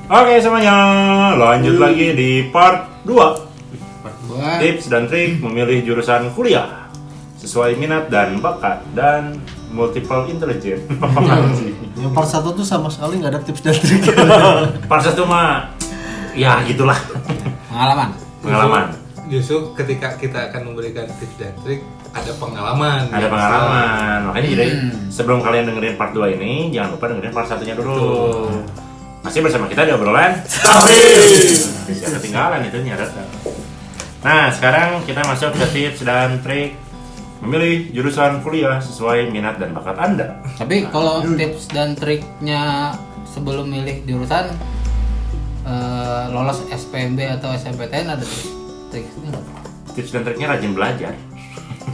Oke semuanya, lanjut lagi di part 2. Tips dan trik memilih jurusan kuliah sesuai minat dan bakat dan multiple intelligence. Yang part 1 tuh sama sekali nggak ada tips dan trik. Part 1 mah ya gitulah. Pengalaman. Justru ketika kita akan memberikan tips dan trik ada pengalaman. Makanya jadi sebelum kalian dengerin part 2 ini jangan lupa dengerin part 1-nya dulu. Masih bersama kita di obrolan bisa ketinggalan itu nyarat. Nah sekarang kita masuk ke tips dan trik memilih jurusan kuliah sesuai minat dan bakat Anda. Tapi kalau tips dan triknya sebelum milih jurusan lolos SPMB atau SNMPTN ada triknya nggak? Tips dan triknya rajin belajar.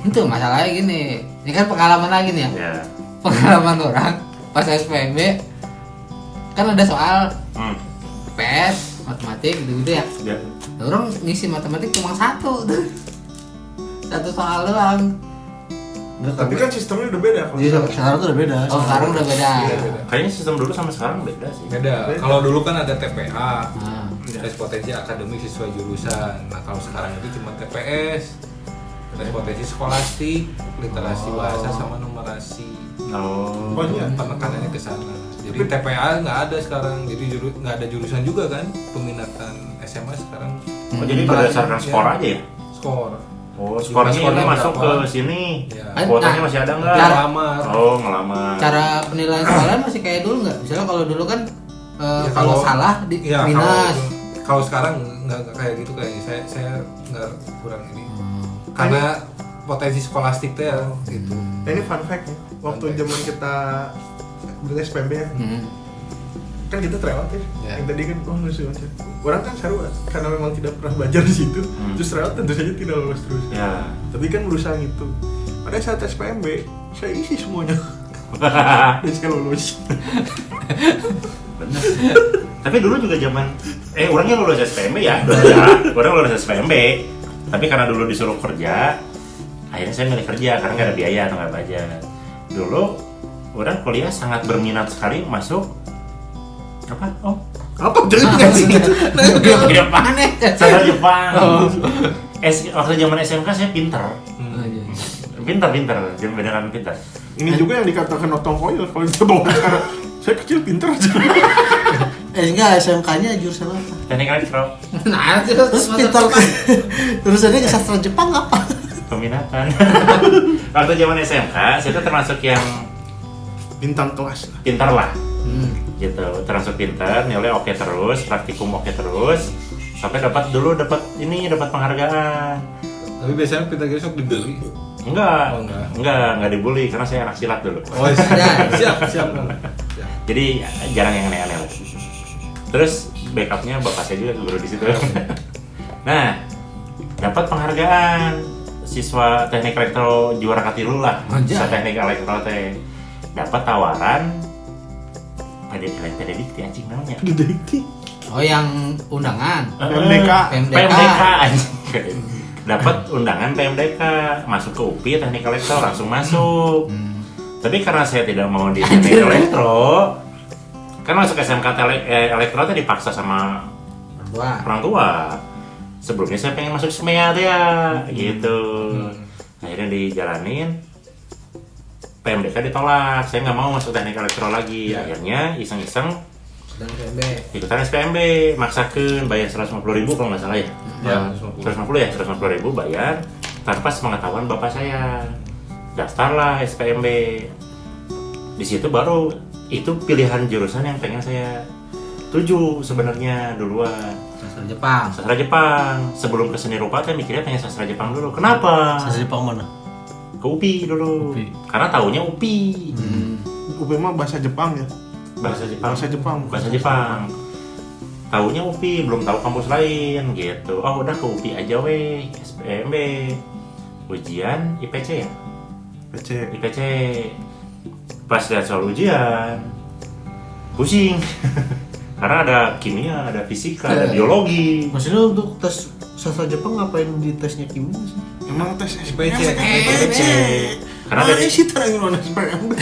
Itu masalahnya gini, ini kan pengalaman lagi nih ya. Ya. Pengalaman orang pas SPMB kan ada soal PS, matematik gitu-gitu ya. Ya. Nah, orang ngisi matematik cuma satu soal doang. Tapi kan sistemnya udah beda. Sekarang tuh udah beda. Oh sekarang udah beda. Kayaknya sistem dulu sama sekarang beda sih. Beda. Kalau dulu kan ada TPA, Nah, tes potensi akademik siswa jurusan. Nah kalau sekarang itu cuma TPS, tes potensi skolastik, literasi bahasa sama numerasi. Oh. Pokoknya Penekanannya ke sana. Jadi TPA nggak ada sekarang, jadi nggak ada jurusan juga kan peminatan SMA sekarang. Oh, jadi berdasarkan skor aja ya? Skor. Oh, skornya ini masuk ke sini. Ya. Kuotanya masih ada nggak? Ngelamar. Oh, ngelamar. cara penilaian sekolah masih kayak dulu nggak? Misalnya kalau dulu kan Ya, kalau salah di ya, minus. Kalau sekarang nggak kayak gitu kayaknya. Saya nggak kurang ini. Karena potensi skolastik tuh ya gitu. ini fun fact ya. Waktu zaman kita beres SPMB ya, kan kita tryout ya. Yang tadi kan lucu aja. Orang kan seru karena memang tidak pernah belajar di situ. Terus tryout tentu saja tidak lolos terus. Ya. Tapi kan berusaha gitu. Pada saat SPMB, saya isi semuanya. Dan saya lulus. Bener. Tapi dulu juga zaman orangnya lulus SPMB ya. Orang lulus SPMB. Tapi karena dulu disuruh kerja, akhirnya saya milih kerja karena nggak ada biaya atau nggak belajar. Dulu orang kuliah sangat berminat sekali masuk apa? Oh, Apa jadi nggak sih gitu? Jepang. Sastra Jepang. Waktu zaman SMK saya pintar. Pintar. Jangan bedakan pintar. Ini juga yang dikatakan Otong Koil kalau kita bawa cara. Saya kecil pintar aja. Enggak, SMK-nya jurusan apa? Teknik elektro. Nah, terus Pintar. Jurusannya ke sastra Jepang apa? Peminatan. Waktu zaman SMK, saya tuh termasuk yang Bintang kelas lah. pintar lah. Gitu, termasuk pintar, nilai oke terus, praktikum oke terus, sampai dapat penghargaan. Tapi biasanya pintar gitu sok dibeli. Enggak, Oh, enggak. enggak dibully karena saya anak silat dulu. Oh siap. Jadi jarang yang aneh-aneh lah. Terus backupnya bapak saya juga guru di situ. Nah, dapat penghargaan siswa teknik elektro juara katilu lah. Siswa teknik elektro teh dapat tawaran PDDikti anjing namanya. Gede. oh yang undangan. PMDK anjing. Dapat undangan PMDK masuk ke UPI teknik elektro langsung masuk. Tapi karena saya tidak mau di teknik elektro, kan masuk SMK elektro tadi dipaksa sama orang tua. Sebelumnya saya pengen masuk SMEA ya, gitu. Akhirnya dijalanin. PMDK ditolak, saya nggak mau masuk teknik elektro lagi. Akhirnya iseng-iseng Dan PB. ikutan SPMB, maksakeun bayar 150.000 kalau nggak salah ya. Ya, 150.000 bayar tanpa sepengetahuan bapak saya. Daftarlah SPMB. Di situ baru itu pilihan jurusan yang pengen saya tuju sebenarnya duluan. Sastra Jepang. Sebelum ke seni rupa saya mikirnya pengen sastra Jepang dulu. Kenapa? Sastra Jepang mana? Ke UPI dulu. UPI. Karena taunya UPI. UP mah bahasa Jepang ya. Bahasa Bahasa Jepang. Taunya UPI, belum tahu kampus lain gitu. Oh udah ke UPI aja weh, SPMB. Ujian IPC ya? IPC. Pas lihat soal ujian, pusing. Karena ada kimia, ada fisika, ada biologi. Maksudnya untuk tes sastra Jepang ngapain di tesnya kimia sih? Emang tes IPC. IPC. Karena dari sih terang mana SPMB.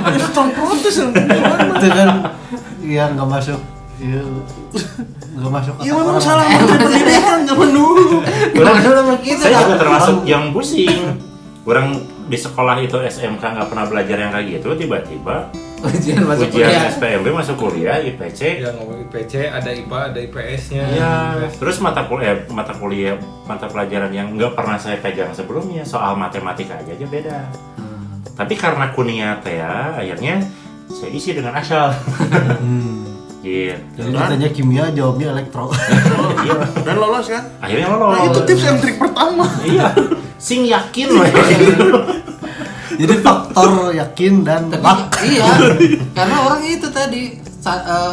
Ada strong protes Itu kan ya nggak masuk Iya. Enggak masuk Iya memang salah menteri pendidikan zaman dulu. Saya juga termasuk yang pusing. Orang di sekolah itu SMK nggak pernah belajar yang kayak gitu, tiba-tiba Ujian masuk ujian kuliah. SPMB masuk kuliah IPC. Ya ngomong IPC, ada IPA, ada IPS-nya. Iya, terus mata pelajaran yang nggak pernah saya pegang sebelumnya, soal matematika aja beda. Tapi karena kuliah teh ya, akhirnya saya isi dengan asal. Gitu. Jadi ditanya kimia, jawabnya elektro. Iya. Dan lolos kan? Akhirnya Nah lolos. itu tips and trik pertama. Iya. Sing yakin loh. Jadi faktor yakin dan Tapi luck. iya, karena orang itu tadi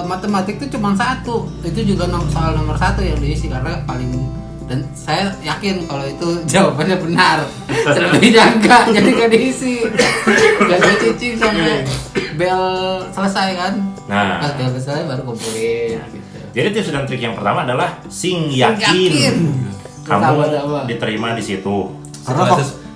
matematik itu cuma satu, itu juga soal nomor satu yang diisi karena paling, dan saya yakin kalau itu jawabannya benar. Selebihnya enggak, jadi nggak diisi. Nggak saya cicing sampai bel selesai kan. Nah. Pas bel selesai baru kumpulin. Gitu. Jadi tips dan trik yang pertama adalah sing yakin. Kamu Sama-sama. diterima di situ.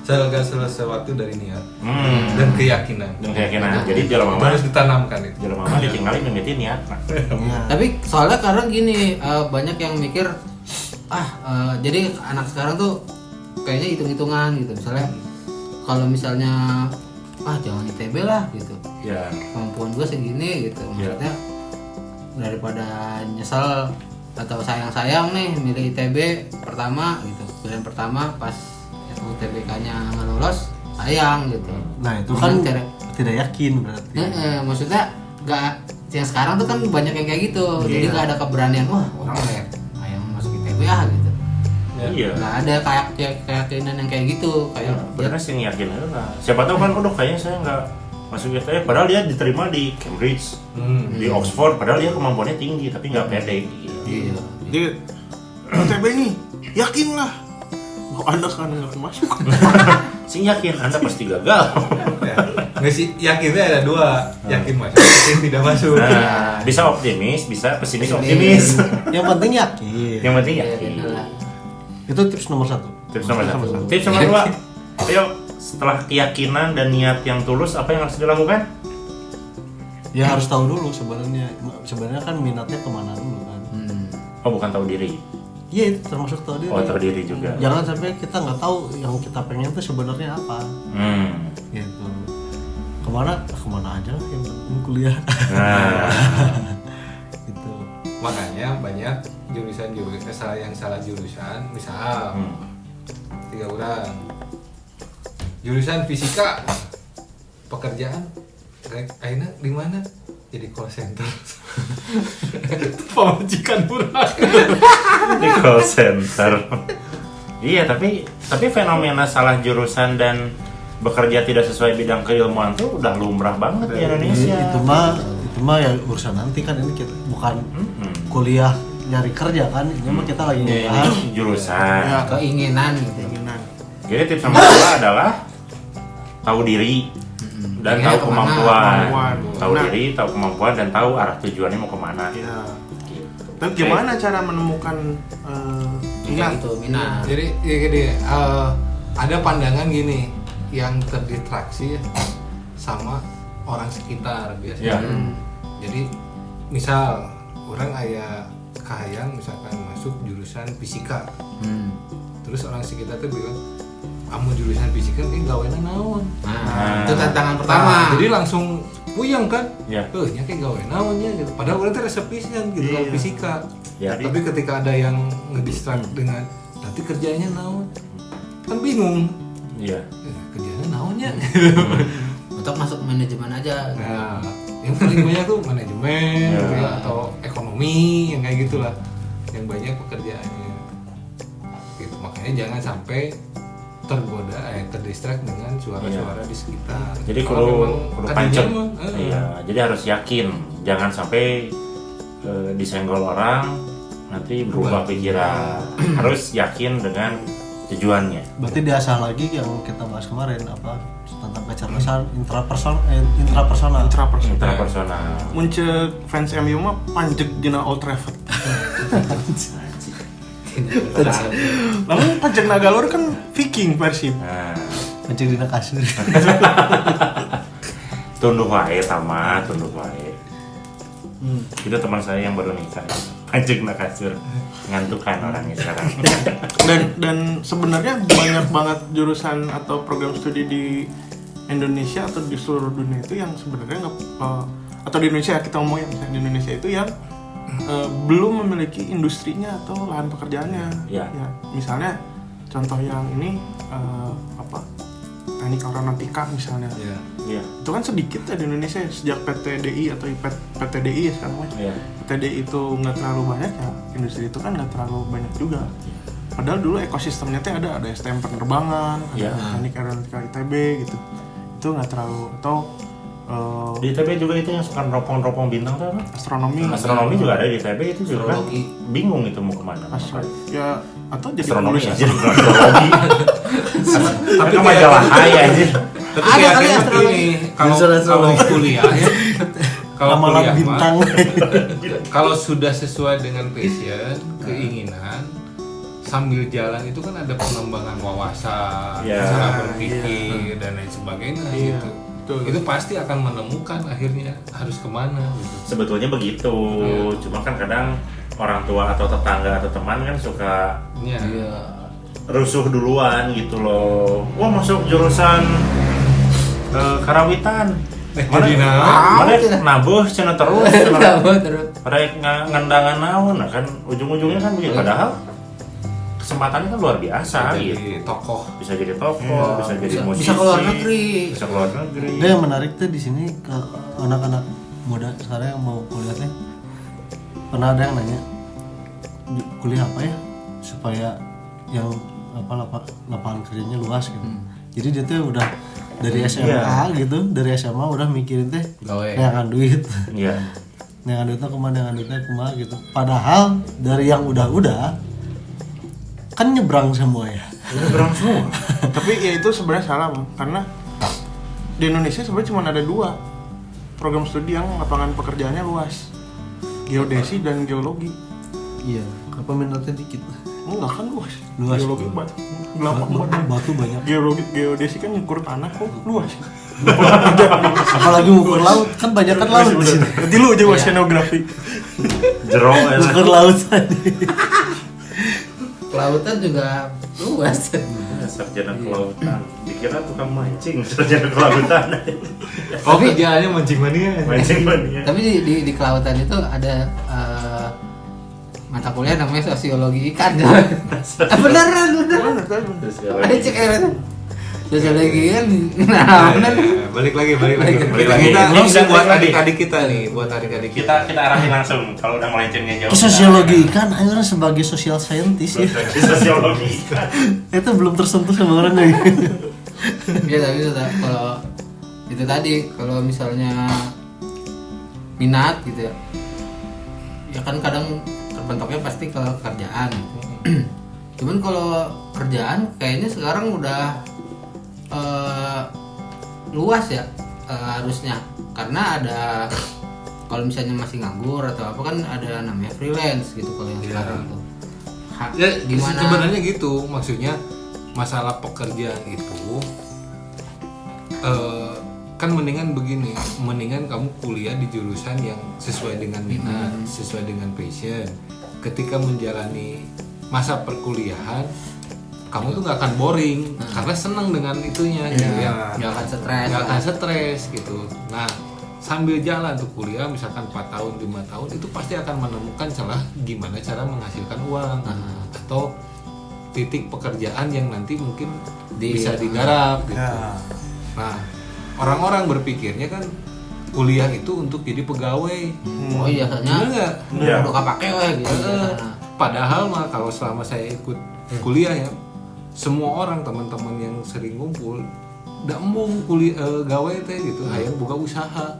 Segala sesuatu dari niat Hmm. dan keyakinan. Dan keyakinan. Jadi jalan Itu mama, harus ditanamkan itu. jalan mama ditinggalin mimitin niat. Iya. Tapi soalnya kadang gini, banyak yang mikir jadi anak sekarang tuh kayaknya hitung-hitungan gitu. Misalnya kalau misalnya jangan ITB lah gitu, Ya. kemampuan gue segini gitu. Maksudnya daripada nyesel atau sayang-sayang nih milih ITB pertama gitu, pilihan pertama pas UTBK-nya nggak lolos, sayang gitu. Nah, itu kan Dengan tidak yakin berarti. maksudnya nggak, yang sekarang tuh kan banyak yang kayak gitu, jadi Iya. nggak ada keberanian, wah orang yang masuk ITB gitu. Iya. Nggak ada keyakinan yang kayak gitu, kayak Benar sih yakin lah. Siapa tahu kan, kayaknya saya nggak masuk ITB. Padahal dia diterima di Cambridge, di Oxford. Padahal dia kemampuannya tinggi, tapi nggak pede. Gitu. iya. Jadi UTB nih, yakin lah. Kok Anda kan nggak masuk? Sing yakin, Anda pasti gagal. Nggak sih, yakinnya ada dua, yakin masuk, yakin tidak masuk. Nah, bisa optimis, bisa pesimis optimis. Yang penting yakin. Yang penting Iya, yakin. bener. Itu tips nomor 1. Tips nomor 1. Tips nomor 2. Ayo, setelah keyakinan dan niat yang tulus, apa yang harus dilakukan? Ya harus tahu dulu sebenarnya. Sebenarnya kan minatnya kemana dulu kan. Oh, bukan tahu diri. Iya, itu termasuk tahu diri. Oh, tahu diri juga. Jangan sampai kita nggak tahu yang kita pengen itu sebenarnya apa. Gitu. Kemana aja lah, yang penting kuliah. Nah, Gitu. Makanya banyak jurusan yang salah jurusan, misal 3 orang jurusan fisika, pekerjaan akhirnya di mana? Jadi call center. Pemajikan murah. di call center. Iya, tapi fenomena salah jurusan dan bekerja tidak sesuai bidang keilmuan tuh udah lumrah banget di Indonesia. Itu mah ya urusan nanti kan, ini kita bukan kuliah nyari kerja kan, ini mah kita lagi ngebahas Jurusan. Ya, Keinginan gitu. keinginan. Jadi tips nomor 2 adalah tahu diri dan Ya, tahu kemana, kemampuan. Tahu Nah. diri, tahu kemampuan, dan tahu arah tujuannya mau kemana. Ya. Gitu. Tapi gimana cara menemukan Kayak gitu, minat. Jadi ya gini, ada pandangan gini yang terdistraksi ya sama orang sekitar biasanya. Ya. Jadi misal orang ayah kahayang misalkan masuk jurusan fisika, terus orang sekitar tuh bilang, kamu jurusan fisika ini gawena naon. Nah, itu tantangan pertama. Nah, jadi langsung puyeng kan? Ya. Nya kayak gawena naonnya gitu. Padahal orang tuh resepis kan gitu Iya. fisika. Ya. Tapi ketika ada yang ngedistract dengan nanti kerjanya naon, kan bingung. Iya. Kerjanya naonnya. Untuk masuk manajemen aja. Nah, yang paling banyak tuh manajemen Ya. gitu ya, atau ekonomi yang kayak gitulah. Yang banyak pekerjaannya. Gitu. Makanya jangan sampai tergoda, terdistract dengan suara-suara di sekitar. Jadi Kalau kudu memang pancet. tadinya mah, Iya, jadi harus yakin, jangan sampai disenggol orang nanti berubah pikiran. Harus yakin dengan tujuannya. berarti diasah lagi yang kita bahas kemarin apa tentang kecerdasan intrapersonal. Interpersonal. Muncul fans MU mah panjek dina Old Trafford. Namun panjek Nagalor kan Viking Persib. Nah, Mencuri dina kasur. tunduk wae tama, tunduk wae. Itu teman saya yang baru nikah. Pancing na kasur, ngantukan orangnya sekarang. Dan sebenarnya banyak banget jurusan atau program studi di Indonesia atau di seluruh dunia itu yang sebenarnya atau di Indonesia kita ngomongin misalnya di Indonesia itu yang belum memiliki industrinya atau lahan pekerjaannya. Ya. Ya, misalnya contoh yang ini teknik aeronautika misalnya. Iya. Itu kan sedikit ya di Indonesia sejak PTDI atau PTDI ya sekarang. Iya. PTDI itu nggak terlalu banyak ya, industri itu kan nggak terlalu banyak juga. Padahal dulu ekosistemnya tuh ada STM penerbangan, ada teknik aeronautika ITB gitu. Itu nggak terlalu atau Di ITB juga itu yang suka neropong bintang tuh apa? astronomi juga ada di ITB itu juga kan Astrologi. bingung itu mau kemana. ya atau jadi Astronomi penulis aja, astrologi. Tapi kan majalah hai aja. Tapi Ada kali kayaknya astrologi. ini kalau kuliah ya, kalau Ramalan kuliah bintang. kalau sudah sesuai dengan passion, keinginan, sambil jalan itu kan ada pengembangan wawasan, Ya, cara berpikir dan lain sebagainya gitu. betul. Itu pasti akan menemukan akhirnya harus kemana gitu. Sebetulnya begitu, cuma kan kadang orang tua atau tetangga atau teman kan suka Ya. rusuh duluan gitu loh. Wah masuk jurusan karawitan. Jadi Mana nabuh cenah terus. Terus. Pada ngandangan naon, nah kan ujung-ujungnya kan begitu. Padahal kesempatannya kan luar biasa gitu. jadi tokoh. Bisa jadi tokoh, bisa jadi musisi, Bisa keluar negeri. bisa keluar negeri. Ada yang menarik tuh di sini ke anak-anak muda sekarang yang mau kuliahnya. Pernah ada yang nanya kuliah apa ya supaya yang lapangan kerjanya luas gitu. Jadi dia tuh udah dari SMA gitu, dari SMA udah mikirin teh Gawe. neangan duit. Iya. Neangan duitnya kemana gitu. Padahal dari yang udah kan nyebrang semua ya. Nyebrang semua. Tapi ya itu sebenarnya salah Bang, karena di Indonesia sebenarnya cuma ada 2 program studi yang lapangan pekerjaannya luas, geodesi dan geologi. Iya, apa minatnya dikit. Enggak kan luas. Luas. Geologi banget. Gelap banget. Batu banyak. Geodesi kan ngukur tanah kok luas. Apalagi ukur laut, kan banyak kan laut di sini. Nanti lu aja oceanografi. Jerong ya. Ukur laut tadi. Kelautan juga luas. Sarjana kelautan. Dikira tukang mancing, sarjana kelautan. Tapi jalannya mancing mania. Mancing mania. Tapi di kelautan itu ada mata kuliah namanya sosiologi ikan. Beneran. Ada cek sosiologi kan. Nah, bener. Balik lagi. Balik lagi. Kita Ini ini buat tadi. adik-adik kita nih, buat adik-adik kita. Kita arahin langsung kalau udah melencengnya jauh. Sosiologi kan akhirnya sebagai social scientist ya. Sosiologi. Itu belum tersentuh sama orang nih. Ya tapi kalau itu tadi kalau misalnya minat gitu ya. Ya kan kadang terbentuknya pasti ke kerjaan. Cuman kalau kerjaan kayaknya sekarang udah luas ya harusnya, karena ada kalau misalnya masih nganggur atau apa kan ada namanya freelance gitu kalau yang sekarang itu. Ya, Gimana? sebenarnya gitu, maksudnya masalah pekerjaan itu kan mendingan begini, mendingan kamu kuliah di jurusan yang sesuai dengan minat, sesuai dengan passion. Ketika menjalani masa perkuliahan, kamu tuh nggak akan boring karena senang dengan itunya, gitu ya. nggak akan stres. Nggak akan stres gitu. Nah, sambil jalan tuh kuliah, misalkan 4 tahun, 5 tahun, itu pasti akan menemukan celah gimana cara menghasilkan uang atau titik pekerjaan yang nanti mungkin bisa digarap gitu. Nah, orang-orang berpikirnya kan kuliah itu untuk jadi pegawai. Oh iya, soalnya Bener nggak? Iya. udah kepake weh gitu. Padahal mah kalau selama saya ikut kuliah ya, semua orang teman-teman yang sering ngumpul udah embung kuliah gawe teh gitu, hayang buka usaha.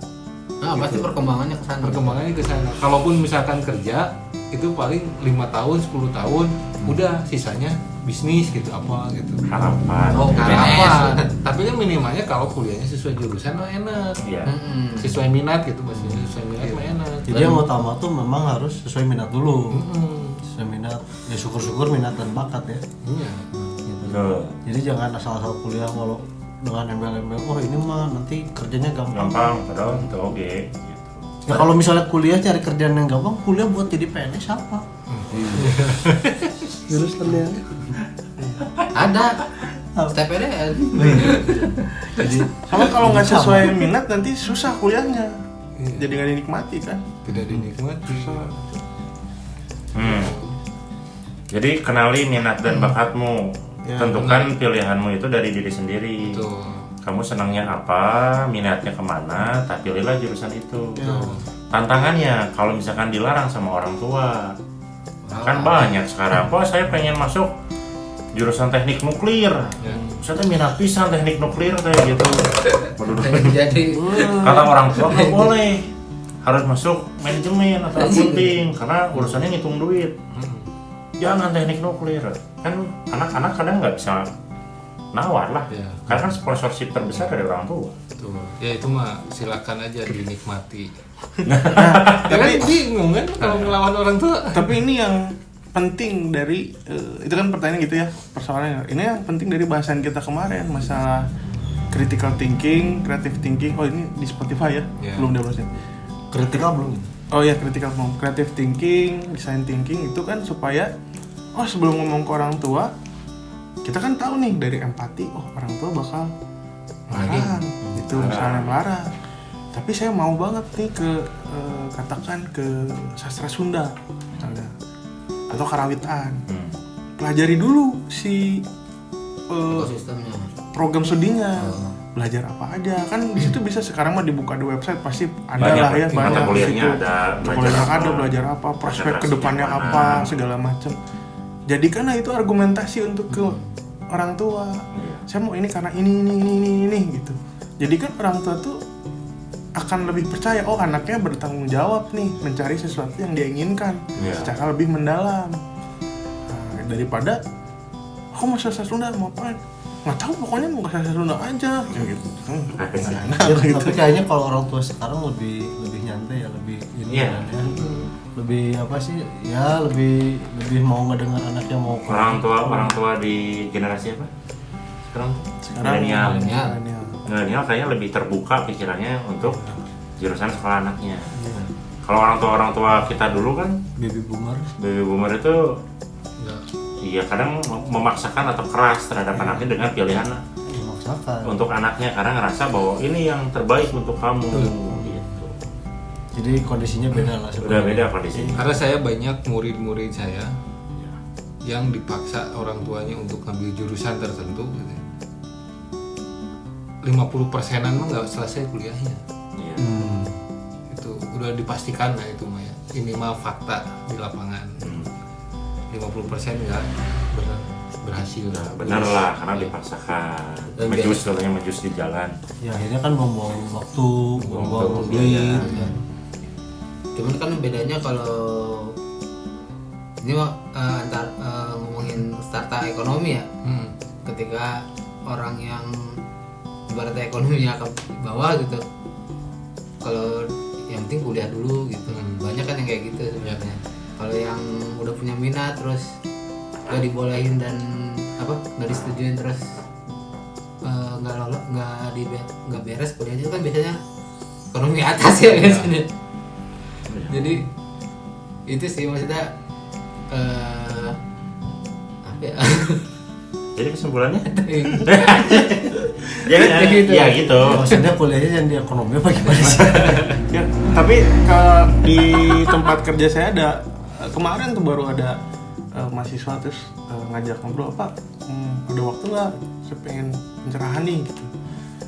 Nah, pasti perkembangannya ke sana. Perkembangannya ke sana. Kalaupun misalkan kerja itu paling 5 tahun, 10 tahun, udah sisanya bisnis gitu apa gitu. Harapan. Oh, Apa? Tapi kan minimalnya kalau kuliahnya sesuai jurusan mah enak. Iya. Sesuai minat gitu maksudnya, sesuai minat mah enak. Jadi yang utama tuh memang harus sesuai minat dulu. Mm-mm. Sesuai minat. Ya syukur-syukur minat dan bakat ya. Iya. Gitu. Betul. Jadi jangan asal-asal kuliah walau dengan embel-embel. Oh ini mah nanti kerjanya gampang. Gampang, padahal itu oke. Gitu. Ya kalau misalnya kuliah cari kerjaan yang gampang, kuliah buat jadi PNS apa? Jurusannya Ada STPDN. jadi Sama kalau nggak sesuai minat nanti susah kuliahnya. Jadi nggak dinikmati kan. Tidak dinikmati. Jadi kenali minat dan bakatmu. Ya, Tentukan pilihanmu itu dari diri sendiri. Betul. Kamu senangnya apa, minatnya kemana, tak pilihlah jurusan itu. Ya. Tantangannya, kalau misalkan dilarang sama orang tua, kan banyak sekarang. Kok saya pengen masuk jurusan teknik nuklir, saya tuh minat pisan teknik nuklir kayak gitu. Waduh, Jadi kata orang tua nggak boleh, harus masuk manajemen atau akunting karena urusannya ngitung duit. Jangan teknik nuklir, kan anak-anak kadang nggak bisa nawar lah, Ya. karena kan sponsorship terbesar dari orang tua. Betul. Ya itu mah silakan aja dinikmati. Tapi bingung kan kalau ngelawan orang tua. Tapi ini yang penting dari itu kan pertanyaan gitu ya persoalannya. Ini yang penting dari bahasan kita kemarin masalah critical thinking, creative thinking. Oh ini di Spotify ya? Ya. Belum diupload. kritikal belum? Oh ya critical thinking, creative thinking, design thinking itu kan supaya sebelum ngomong ke orang tua kita kan tahu nih dari empati. Orang tua bakal melarang, itu misalnya melarang. Tapi saya mau banget nih ke katakan ke sastra Sunda misalnya atau karawitan. Pelajari dulu si ekosistemnya. program studinya. Belajar apa aja kan di situ bisa sekarang mah dibuka di website pasti ada Banyak, lah ya mata banyak di kuliahnya situ. ada, Mata belajar kuliahnya apa, ada belajar apa prospek konsentrasi kedepannya gimana. apa segala macam. Jadikanlah itu argumentasi untuk ke orang tua. Saya mau ini karena ini gitu. Jadi kan orang tua tuh akan lebih percaya anaknya bertanggung jawab nih mencari sesuatu yang dia inginkan secara lebih mendalam. Nah, daripada aku mau sastra Sunda mau apa? Nggak tahu pokoknya mau ke sastra Sunda aja gitu. Ya, tapi kayaknya kalau orang tua sekarang lebih nyantai ya, lebih ini Iya. kan ya. Lebih apa sih? Ya lebih mau ngedengar anaknya mau ke Orang tua di generasi apa? Sekarang milenial. Milenial kayaknya lebih terbuka pikirannya untuk jurusan sekolah anaknya. Kalau orang tua kita dulu kan baby boomer itu iya kadang memaksakan atau keras terhadap anaknya dengan pilihan memaksakan. untuk anaknya karena ngerasa bahwa ini yang terbaik untuk kamu gitu. Jadi kondisinya beda lah Udah sebenarnya. beda kondisinya. Karena saya banyak murid-murid saya yang dipaksa orang tuanya untuk ngambil jurusan tertentu gitu. 50%-an mah nggak selesai kuliahnya. Iya. Itu udah dipastikan lah itu mah ya. Ini mah fakta di lapangan. 50% nggak berhasil. Nah, bener lah karena dipaksakan. Menjus di jalan. Ya akhirnya kan buang waktu, buang Buang duit. biaya. Ya. Cuman kan bedanya kalau ini antar ngomongin starta ekonomi ya. Ketika orang yang ibaratnya ekonominya ke bawah gitu, kalau yang penting kuliah dulu gitu. Banyak kan yang kayak gitu sebenarnya. Kalau yang udah punya minat terus gak dibolehin dan nggak disetujuin terus nggak beres kuliahnya itu kan biasanya ekonomi atas ya biasanya. Jadi itu sih maksudnya apa ya? Jadi kesimpulannya Gitu. ya gitu. Maksudnya kuliahnya yang di ekonomi apa gimana sih? Ya, tapi di tempat kerja saya ada kemarin tuh baru ada mahasiswa terus ngajak ngobrol, Pak, ada waktu nggak? Saya pengen pencerahan nih gitu.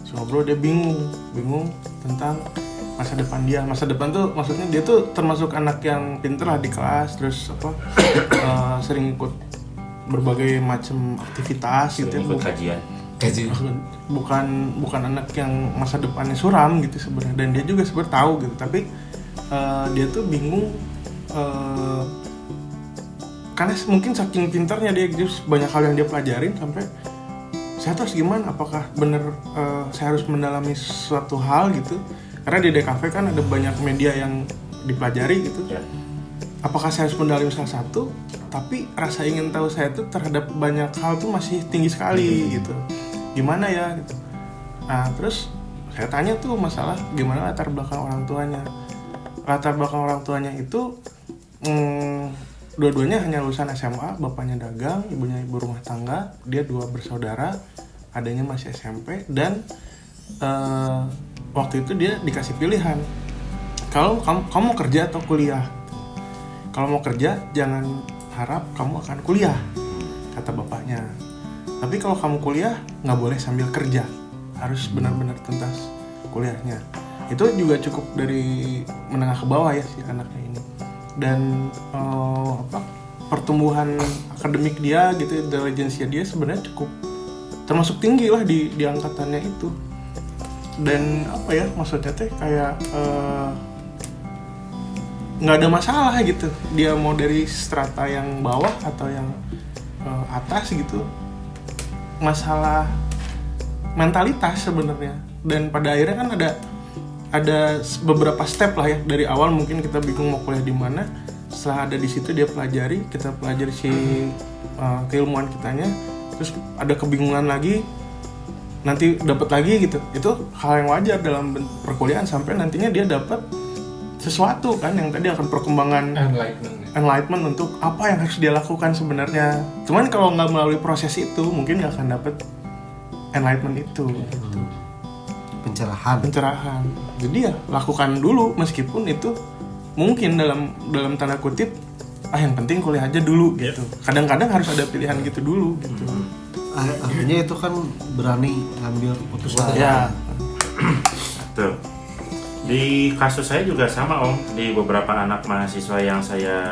So, ngobrol dia bingung tentang masa depan dia. Masa depan tuh maksudnya dia tuh termasuk anak yang pinter lah di kelas, terus sering ikut berbagai macam aktivitas gitu ya. Ikut kajian. Bukan anak yang masa depannya suram gitu sebenarnya, dan dia juga sebenarnya tahu gitu, tapi dia tuh bingung karena mungkin saking pintarnya dia just banyak hal yang dia pelajarin sampai saya harus gimana, apakah bener saya harus mendalami suatu hal gitu, karena di DKV kan ada banyak media yang dipelajari gitu Ya. Apakah saya harus mendalami salah satu, tapi rasa ingin tahu saya tuh terhadap banyak hal tuh masih tinggi sekali gitu. Gimana ya gitu. Nah terus saya tanya tuh masalah gimana latar belakang orang tuanya. latar belakang orang tuanya itu dua-duanya hanya lulusan SMA, bapaknya dagang, ibunya ibu rumah tangga, dia 2 bersaudara, adanya masih SMP, dan waktu itu dia dikasih pilihan, kalau kamu mau kerja atau kuliah. Kalau mau kerja jangan harap kamu akan kuliah, kata bapaknya. Tapi kalau kamu kuliah nggak boleh sambil kerja, harus benar-benar tuntas kuliahnya. Itu juga cukup dari menengah ke bawah ya si anaknya ini. Dan pertumbuhan akademik dia gitu, intelijensia dia sebenarnya cukup termasuk tinggi lah di angkatannya itu. Dan apa ya, maksudnya teh kayak nggak ada masalah gitu, dia mau dari strata yang bawah atau yang atas gitu, masalah mentalitas sebenarnya. Dan pada akhirnya kan ada beberapa step lah ya, dari awal mungkin kita bingung mau kuliah di mana, setelah ada di situ dia kita pelajari si keilmuan kitanya, terus ada kebingungan lagi, nanti dapat lagi gitu. Itu hal yang wajar dalam perkuliahan sampai nantinya dia dapat sesuatu kan yang tadi akan perkembangan enlightenment untuk apa yang harus dia lakukan sebenarnya. Cuman kalau nggak melalui proses itu mungkin nggak akan dapat enlightenment itu. Gitu. Pencerahan. Jadi ya lakukan dulu meskipun itu mungkin dalam tanda kutip yang penting kuliah aja dulu gitu. Kadang-kadang harus ada pilihan gitu dulu gitu. Artinya itu kan berani ngambil keputusan. Ya. Tuh. Di kasus saya juga sama Om, di beberapa anak mahasiswa yang saya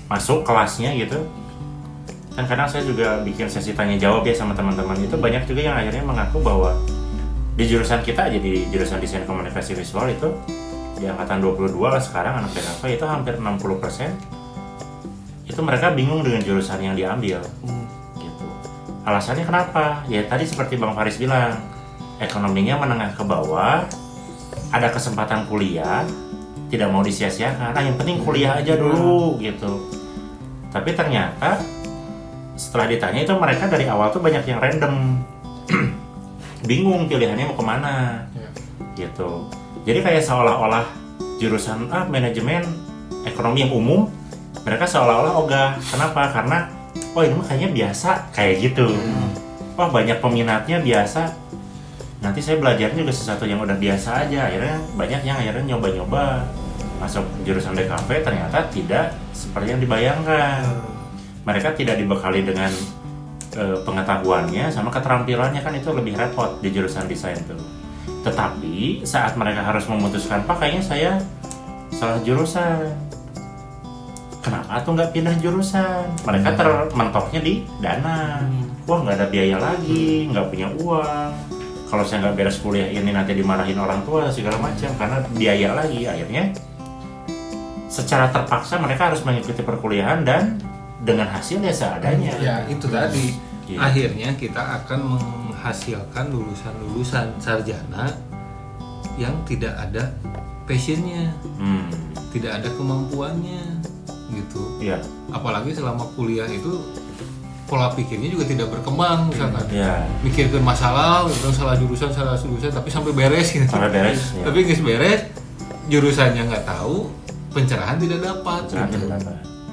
masuk kelasnya gitu, kan kadang saya juga bikin sesi tanya jawab ya sama teman-teman. Itu banyak juga yang akhirnya mengaku bahwa di jurusan kita aja, di jurusan desain komunikasi visual itu di angkatan 22 lah sekarang anak DKV itu hampir 60% itu mereka bingung dengan jurusan yang diambil gitu. Alasannya kenapa? Ya tadi seperti Bang Faris bilang, ekonominya menengah ke bawah, ada kesempatan kuliah, tidak mau disia-siakan. Yang penting kuliah aja dulu gitu. Tapi ternyata setelah ditanya itu mereka dari awal tuh banyak yang random, bingung pilihannya mau kemana, gitu. Jadi kayak seolah-olah jurusan manajemen ekonomi yang umum, mereka seolah-olah ogah. Kenapa? Karena ini mah kayaknya biasa kayak gitu. Banyak peminatnya biasa. Nanti saya belajarnya juga sesuatu yang udah biasa aja. Akhirnya banyak yang akhirnya nyoba-nyoba masuk jurusan DKV, ternyata tidak seperti yang dibayangkan. Mereka tidak dibekali dengan pengetahuannya sama keterampilannya, kan itu lebih repot di jurusan desain tuh. Tetapi saat mereka harus memutuskan, Pak kayaknya saya salah jurusan, kenapa tuh nggak pindah jurusan? Mereka termentoknya di dana. Wah nggak ada biaya lagi, nggak punya uang. Kalau saya nggak beres kuliah ini nanti dimarahin orang tua segala macam karena biaya lagi. Akhirnya secara terpaksa mereka harus mengikuti perkuliahan dan dengan hasilnya seadanya. Ya itu tadi. Akhirnya kita akan menghasilkan lulusan-lulusan sarjana yang tidak ada passionnya, tidak ada kemampuannya, gitu. Iya. Apalagi selama kuliah itu pola pikirnya juga tidak berkembang, misalkan mikirkan masalah, salah jurusan, tapi sampai beres gitu. Sampai beres. Tapi nggak beres, jurusannya nggak tahu, pencerahan tidak dapat.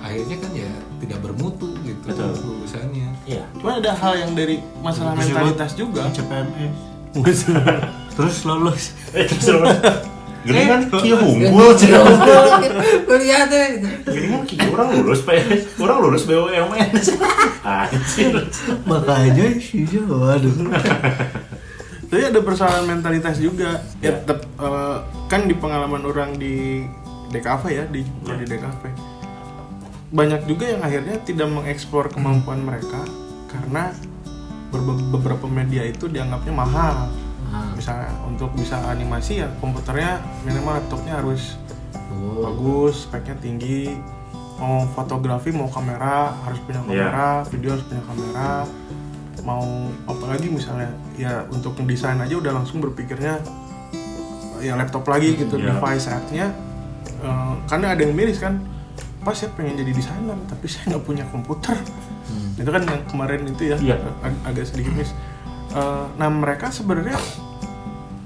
Akhirnya kan ya tidak bermutu gitu. Betul. Lulusannya. Iya. Cuma ada hal yang dari masalah mentalitas juga. CPNS. Terus lulus. Gini kan kieu unggul kuliah tuh. Gini kan kieu orang lulus PS, orang lulus BUMN. Anjir. Makanya sih waduh. Tapi ada persoalan mentalitas juga. Ya tetap kan di pengalaman orang di DKV ya, di DKV. Banyak juga yang akhirnya tidak mengeksplor kemampuan mereka karena beberapa media itu dianggapnya mahal. Misalnya untuk bisa animasi ya komputernya minimal laptopnya harus bagus, speknya tinggi. Mau fotografi, mau kamera harus punya kamera, video harus punya kamera. Mau apa lagi misalnya ya untuk mendesain aja udah langsung berpikirnya ya laptop lagi gitu, device saatnya. Karena ada yang miris kan, pas saya pengen jadi desainer tapi saya nggak punya komputer. Itu kan yang kemarin itu ya agak sedikit miss. Nah mereka sebenarnya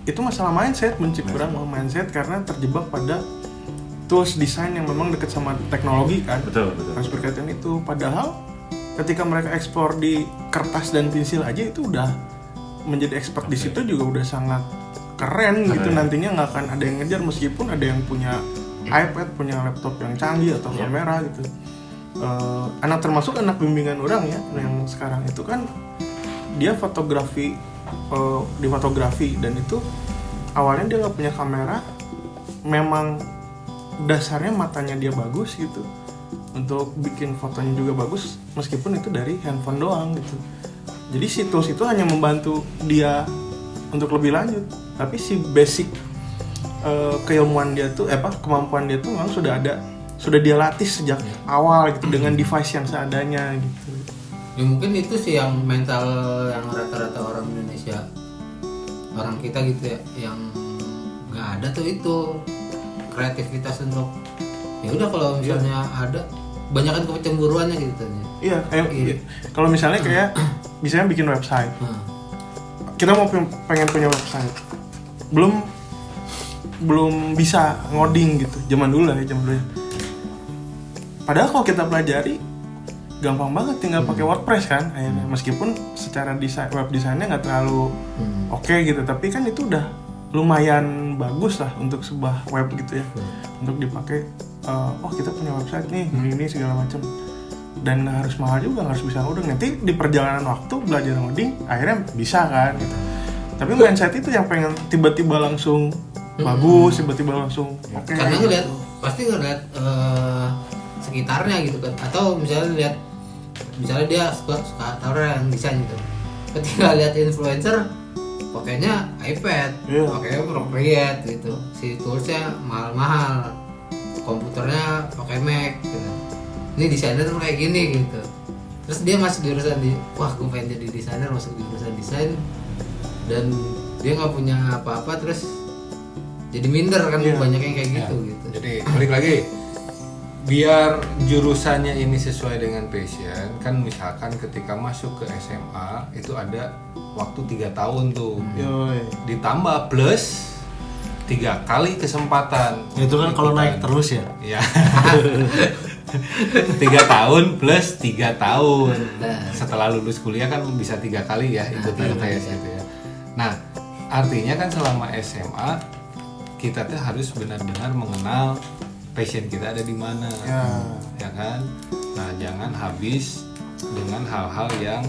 itu masalah mindset, kurang mindset karena terjebak pada tools desain yang memang dekat sama teknologi kan. Betul. Harus berkaitan itu. Padahal ketika mereka eksplor di kertas dan pensil aja itu udah menjadi expert di situ juga udah sangat keren gitu. Nantinya nggak akan ada yang ngejar meskipun ada yang punya iPad, punya laptop yang canggih atau kamera gitu. Termasuk anak bimbingan orang ya yang sekarang itu kan dia fotografi di fotografi dan itu awalnya dia nggak punya kamera, memang dasarnya matanya dia bagus gitu untuk bikin fotonya juga bagus meskipun itu dari handphone doang gitu. Jadi si tools itu hanya membantu dia untuk lebih lanjut, tapi si basic keilmuan dia tuh kemampuan dia tuh memang sudah ada, sudah dia latih sejak awal gitu dengan device yang seadanya gitu. Ya mungkin itu sih yang mental yang rata-rata orang Indonesia, orang kita gitu ya, yang nggak ada tuh itu kreativitas untuk ya udah kalau misalnya ada banyakan kecemburuannya gitu ya. Iya, kalau misalnya kayak misalnya bikin website, kita mau pengen punya website, belum bisa ngoding gitu, zaman dulu ya. Padahal kalau kita pelajari gampang banget, tinggal pakai WordPress kan akhirnya, meskipun secara desain web desainnya nggak terlalu oke gitu, tapi kan itu udah lumayan bagus lah untuk sebuah web gitu ya, untuk dipakai. Kita punya website nih ini segala macam, dan harus mahal juga, harus bisa ngoding. Nanti di perjalanan waktu belajar ngoding akhirnya bisa kan gitu. Tapi mindset itu yang pengen tiba-tiba langsung bagus, tiba-tiba langsung oke. Karena ngeliat pasti ngeliat sekitarnya gitu kan, atau misalnya dia suka tahu yang desain gitu, ketika lihat influencer pakainya iPad, pakainya Procreate gitu, si toolsnya mahal-mahal, komputernya pakai Mac gitu. Ini desainer tuh kayak gini gitu, terus dia masuk jurusan wah gue pengen jadi desainer, masuk jurusan desain, dan dia nggak punya apa-apa, terus jadi minder kan. Banyak yang kayak gitu gitu. Jadi balik lagi, biar jurusannya ini sesuai dengan passion kan, misalkan ketika masuk ke SMA itu ada waktu 3 tahun tuh, ditambah plus 3 kali kesempatan. Itu kan kalau naik terus ya. Iya. 3 tahun plus 3 tahun. Setelah lulus kuliah kan bisa 3 kali ya ikutin tes gitu ya. Nah, artinya kan selama SMA kita tuh harus benar-benar mengenal passion kita ada di mana, ya kan? Nah, jangan habis dengan hal-hal yang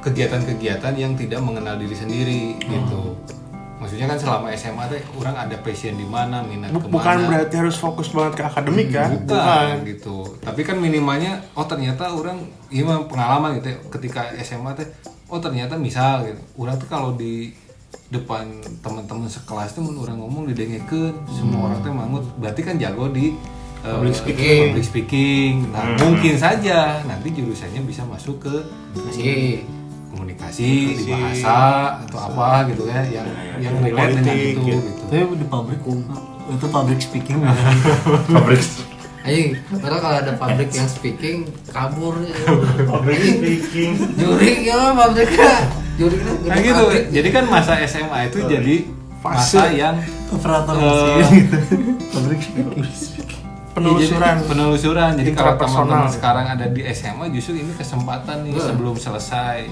kegiatan-kegiatan yang tidak mengenal diri sendiri gitu. Maksudnya kan selama SMA teh orang ada passion di mana, minat kemana. Bukan berarti harus fokus banget ke akademik kan? Bukan gitu. Tapi kan minimalnya ternyata orang pengalaman gitu ya, ketika SMA teh ternyata misal gitu. Orang tuh kalau di depan teman-teman sekelas tuh orang ngomong didengekeun, semua orang tuh mangut, berarti kan jago di public speaking. Nah, mungkin saja nanti jurusannya bisa masuk ke komunikasi, bahasa atau apa gitu ya, yang relate dengan itu gitu. Tapi di pabrik itu public speaking. Ayo, padahal kalau ada pabrik yang speaking kabur. Public speaking. Juri ya pabriknya. Juri Nah gitu. Jadi kan masa SMA itu jadi masa yang Operator mesin gitu. Public speaking. penelusuran. Jadi kalau Intrapersonal. teman-teman sekarang ada di SMA, justru ini kesempatan nih sebelum selesai.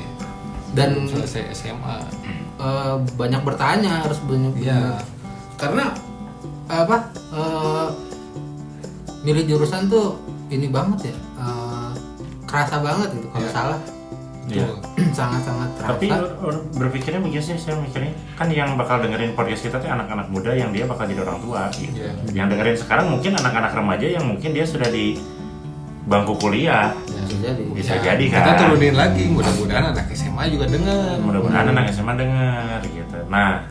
Dan selesai SMA. Banyak bertanya, harus banyak. Iya. Karena milih jurusan tuh ini banget ya, kerasa banget gitu kalau salah. Iya. Sangat-sangat terasa. Tapi berpikirnya begini sih, saya mikirnya kan yang bakal dengerin podcast kita tuh anak-anak muda yang dia bakal jadi orang tua gitu. Yang dengerin sekarang mungkin anak-anak remaja yang mungkin dia sudah di bangku kuliah. Bisa jadi kan. Kita turunin lagi, mudah-mudahan anak SMA juga dengar. Mudah-mudahan anak SMA dengar gitu. Nah,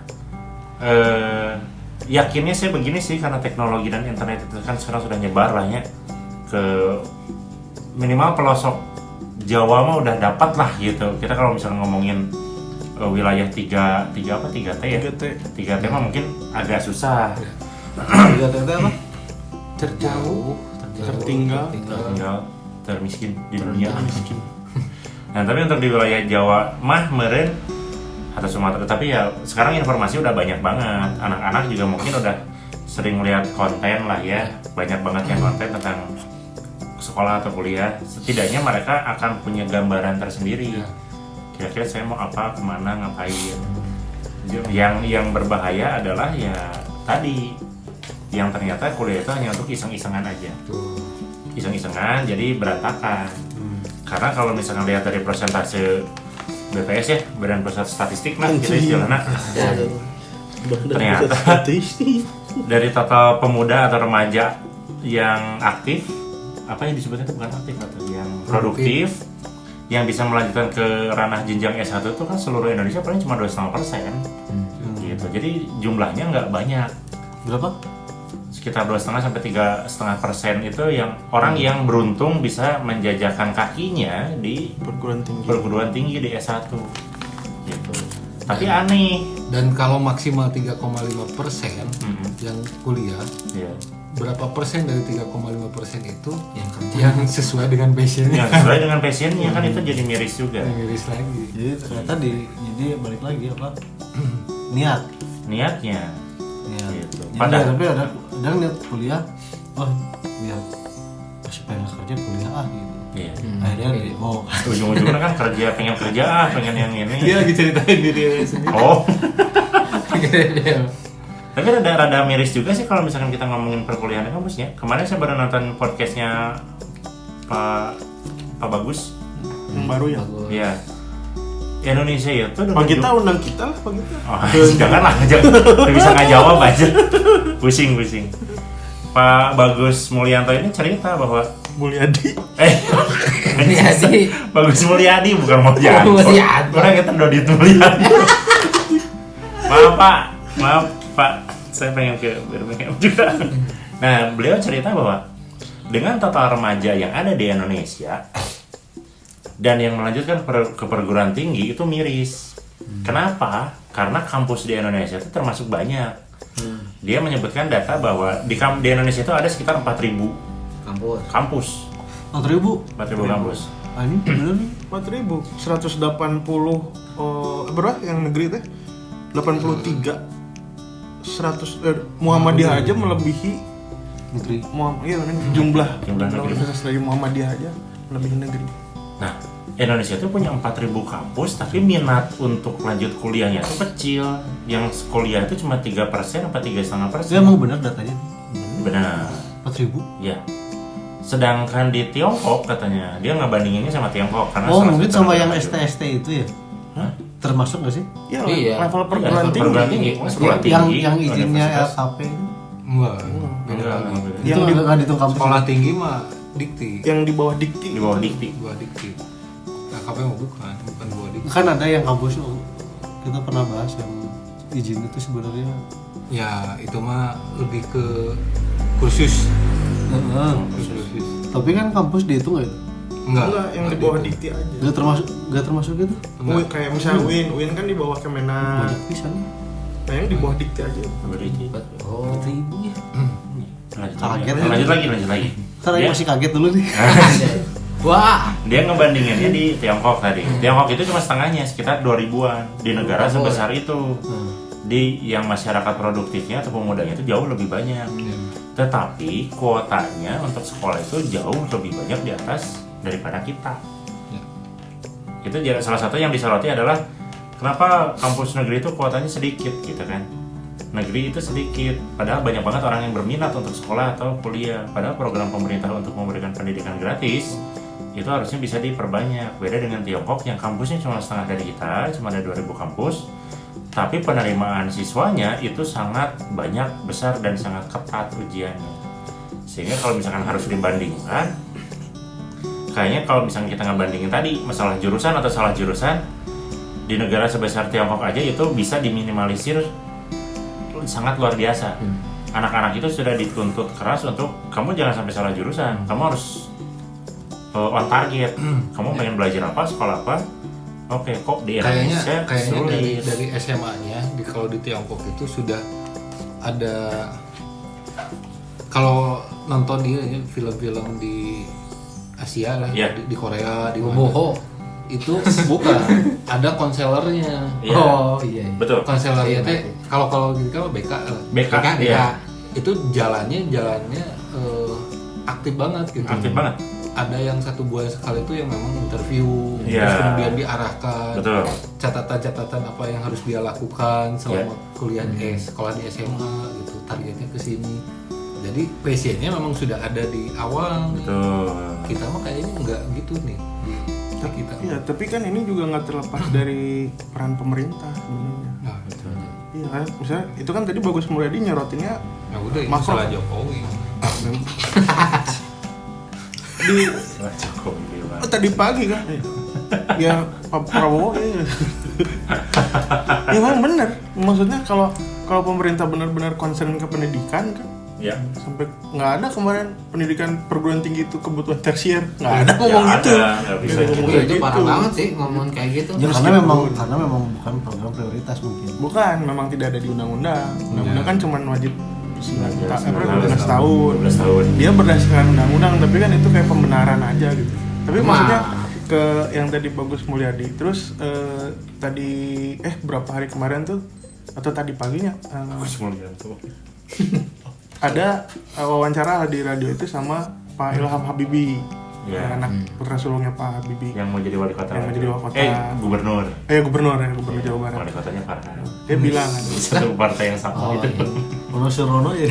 yakinnya saya begini sih, karena teknologi dan internet itu kan sekarang sudah nyebar lah ya ke minimal pelosok Jawa mah udah dapat lah gitu. Kita kalau misalnya ngomongin wilayah 3T ya. 3T mah mungkin agak susah. 3T apa? Terjauh, tertinggal, termiskin di dunia. Nah, tapi untuk di wilayah Jawa mah meren atau Sumatera. Tapi ya sekarang informasi udah banyak banget. Anak-anak juga mungkin udah sering lihat konten lah ya, banyak banget yang konten tentang sekolah atau kuliah. Setidaknya mereka akan punya gambaran tersendiri. Kira-kira saya mau apa, kemana, ngapain. Yang berbahaya adalah ya tadi, yang ternyata kuliah itu hanya untuk iseng-isengan aja. Iseng-isengan jadi berantakan. Karena kalau misalkan lihat dari persentase BPS ya, Badan Pusat Statistik nah kita istilahnya, ternyata dari total pemuda atau remaja yang aktif, apa yang disebutnya itu bukan aktif atau yang produktif, yang bisa melanjutkan ke ranah jenjang S1 itu kan seluruh Indonesia paling cuma 2,5%. Gitu. Jadi jumlahnya nggak banyak. Berapa? Sekitar 2,5 sampai 3,5% itu yang orang yang beruntung bisa menjajakan kakinya di perguruan tinggi di S1 gitu. Tapi aneh. Dan kalau maksimal 3,5% yang kuliah, berapa persen dari 3,5% itu yang sesuai dengan passionnya? Yang sesuai dengan passionnya kan itu jadi miris juga. Miris lagi. Jadi ternyata jadi balik lagi apa? Niatnya. Gitu. Padahal tapi ada niat kuliah, niat supaya nggak kerja kuliah gitu. Iya. Akhirnya mau ujung-ujungnya kan pengen kerja, pengen yang ini. Dia lagi ceritain diri sendiri. Oh. Tapi rada miris juga sih kalau misalkan kita ngomongin perkuliahan kampusnya. Kemarin saya baru nonton podcastnya Pak Bagus. Yang baru ya. Iya. Indonesia itu Pak Gita undang kita lah, Pak Gita. Oh, janganlah, jangan bisa nggak jawab aja. Pusing. Pak Bagus Mulyanto ini cerita bahwa Mulyadi. Mulyadi. Bagus Mulyadi bukan Mulyanto. Mulyadi. Orang kita Dodit Mulyadi. Maaf Pak, saya pengen ke Birmingham juga. Nah, beliau cerita bahwa dengan total remaja yang ada di Indonesia dan yang melanjutkan ke perguruan tinggi itu miris. Kenapa? Karena kampus di Indonesia itu termasuk banyak. Dia menyebutkan data bahwa di Indonesia itu ada sekitar 4.000 kampus. 4.000 kampus. Ini bener 4.000, 180 berapa yang negeri teh? 83. 100 Muhammadiyah aja melebihi negeri. Jumlah negeri. Universitas dari Muhammadiyah aja melebihi negeri. Nah, Indonesia itu punya 4.000 kampus, tapi minat untuk lanjut kuliahnya itu kecil. Yang kuliah itu cuma 3% apa 3,5%. Ya emang benar datanya. Benar. 4.000? Ya. Sedangkan di Tiongkok katanya, dia ngebandinginnya sama Tiongkok karena mungkin sama yang ST itu ya? Hah? Termasuk nggak sih? Iya. Level perguruan tinggi. Yang izinnya LKP itu? Enggak. Itu nggak dihitung kampus. Sekolah tinggi mah dikti. Yang di bawah dikti. Di bawah dikti. LKP mah bukan bawah dikti. Kan ada yang kampus kita pernah bahas yang izin itu sebenarnya. Ya itu mah lebih ke kursus. Tapi kan kampus dihitung nggak itu? Enggak, yang di bawah dikti aja. Nggak termasuk gitu? Kayak misalnya UIN kan di bawah Kemenak. Banyak pisan. Nah yang di bawah dikti aja. Oh, 4.000 ya. Lanjut lagi. Karena masih kaget dulu nih. Wah, Dia ngebandinginnya di Tiongkok tadi. Tiongkok itu cuma setengahnya, sekitar 2.000-an. Di negara sebesar itu. Di yang masyarakat produktifnya atau pemudanya itu jauh lebih banyak. Tetapi kuotanya untuk sekolah itu jauh lebih banyak di atas daripada kita. Itu salah satu yang disoroti adalah kenapa kampus negeri itu kuotanya sedikit gitu kan. Negeri itu sedikit, padahal banyak banget orang yang berminat untuk sekolah atau kuliah. Padahal program pemerintah untuk memberikan pendidikan gratis itu harusnya bisa diperbanyak. Beda dengan Tiongkok yang kampusnya cuma setengah dari kita, cuma ada 2.000 kampus. Tapi penerimaan siswanya itu sangat banyak, besar, dan sangat ketat ujiannya. Sehingga kalau misalkan harus dibandingkan, kayaknya kalau misalnya kita ngebandingin tadi masalah jurusan atau salah jurusan, di negara sebesar Tiongkok aja itu bisa diminimalisir sangat luar biasa. Anak-anak itu sudah dituntut keras untuk kamu jangan sampai salah jurusan, kamu harus on target. Kamu pengen belajar apa, sekolah apa? Oke, kok di Indonesia kayaknya dari SMA-nya kalau di Tiongkok itu sudah ada, kalau nonton dia film-film di Asia lah, di Korea, di mana. itu bukan ada konselernya. Iya. Oh iya. Betul. Konselernya Iya, teh kalau gitu kan BK BK, BK. iya. itu jalannya aktif banget gitu. Aktif banget. Ada yang 1 bulan sekali itu yang memang interview, Iya. terus kemudian diarahkan Betul. catatan-catatan apa yang harus dia lakukan selama kuliah sekolah di SMA gitu, targetnya ke sini. Jadi passionnya memang sudah ada di awal. Betul. Kita mah kayaknya nggak gitu nih. Kita. Iya, tapi kan ini juga nggak terlepas dari peran pemerintah sebenarnya. Nah, betul. Iya kan, misalnya itu kan tadi Bagus Mulyadi nyorotinnya Nah, udah itu makro. salah Jokowi. di Wah, cukup gila. tadi pagi kan, ya Pak Prabowo ya. Ya memang benar, maksudnya kalau pemerintah benar-benar concern ke pendidikan kan, Ya. sampai nggak ada kemarin pendidikan perguruan tinggi itu kebutuhan tersier, nggak ada ngomong Ya, gitu. nggak bisa Nggak gitu. ngomong Itu kayak parah gitu. banget sih ngomong kayak gitu. Ya karena memang bukan program prioritas mungkin. Bukan, memang tidak ada di undang-undang. Undang-undang kan cuma wajib 12 tahun. 12 tahun. Dia berdasarkan undang-undang, tapi kan itu kayak pembenaran aja gitu. Tapi Nah. maksudnya ke yang tadi Bagus Mulyadi, terus tadi berapa hari kemarin tuh atau tadi paginya Semua tuh. ada wawancara di radio itu sama Pak Ilham Habibie, Ya. anak putra sulungnya Pak Habibie. Yang mau jadi wali kota. Yang mau jadi wali kota. Gubernur. Gubernur Jawa Barat. Wali kotanya Farhan. Dia bilang kan, Satu partai yang sama itu. Ono Surono ya.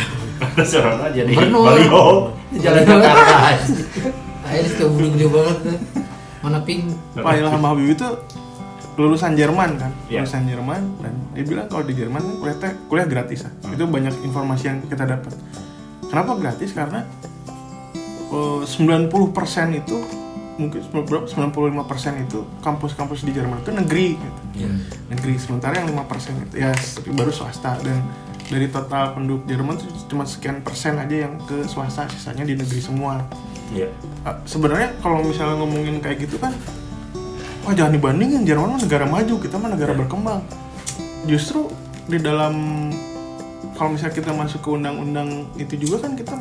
Seorang jadi Gubernur. baliho. Jalan Jakarta. Ayo itu gede banget tuh. Mana pink? Pak Ilham Habibie itu lulusan Jerman kan, Iya. lulusan Jerman, dan dia bilang kalau di Jerman kan kuliah gratis lah. Itu banyak informasi yang kita dapat. Kenapa gratis? Karena 90% itu mungkin 95% itu kampus-kampus di Jerman itu negeri gitu. Negeri, sementara yang 5% itu ya baru swasta, dan dari total penduduk Jerman itu cuma sekian persen aja yang ke swasta, sisanya di negeri semua. Iya. Sebenarnya kalau misalnya ngomongin kayak gitu kan, wah jangan dibandingin, Jerman mah negara maju, kita mah negara berkembang. Justru di dalam, kalau misalnya kita masuk ke undang-undang itu juga kan kita